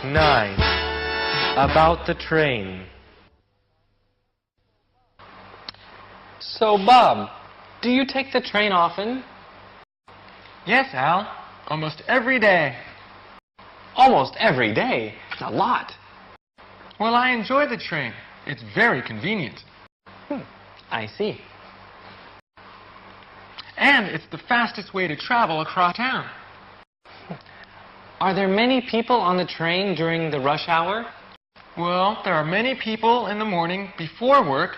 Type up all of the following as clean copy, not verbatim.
9. About the train. So, Bob, do you take the train often? Yes, Al. Almost every day. Almost every day. It's a lot. Well, I enjoy the train. It's very convenient. I see. And it's the fastest way to travel across town. Are there many people on the train during the rush hour? Well, there are many people in the morning before work,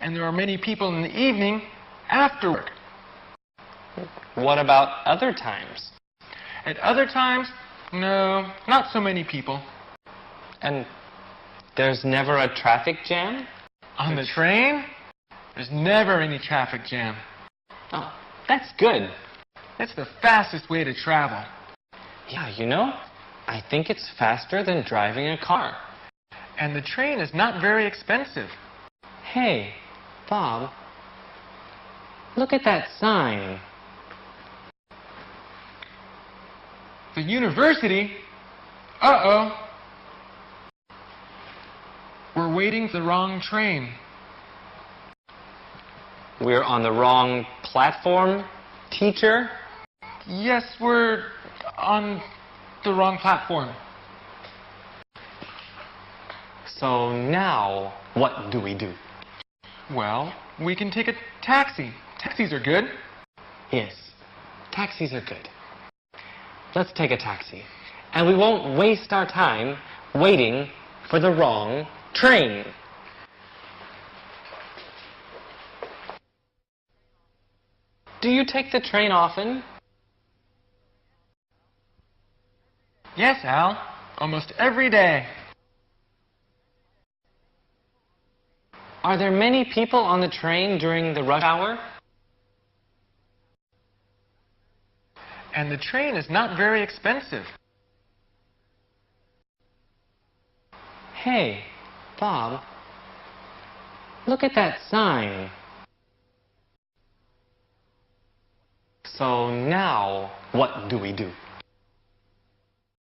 and there are many people in the evening after work. What about other times? At other times, no, not so many people. And there's never a traffic jam? On the train, there's never any traffic jam. Oh, that's good. It's the fastest way to travel. Yeah, you know, I think it's faster than driving a car. And the train is not very expensive. Hey, Bob, look at that sign. The university? Uh-oh. We're waiting for the wrong train. We're on the wrong platform, teacher? Yes, we're on the wrong platform. So now, what do we do? Well, we can take a taxi. Taxis are good. Yes, taxis are good. Let's take a taxi. And we won't waste our time waiting for the wrong train. Do you take the train often? Yes, Al. Almost every day. Are there many people on the train during the rush hour? And the train is not very expensive. Hey, Bob, look at that sign. So now, what do we do?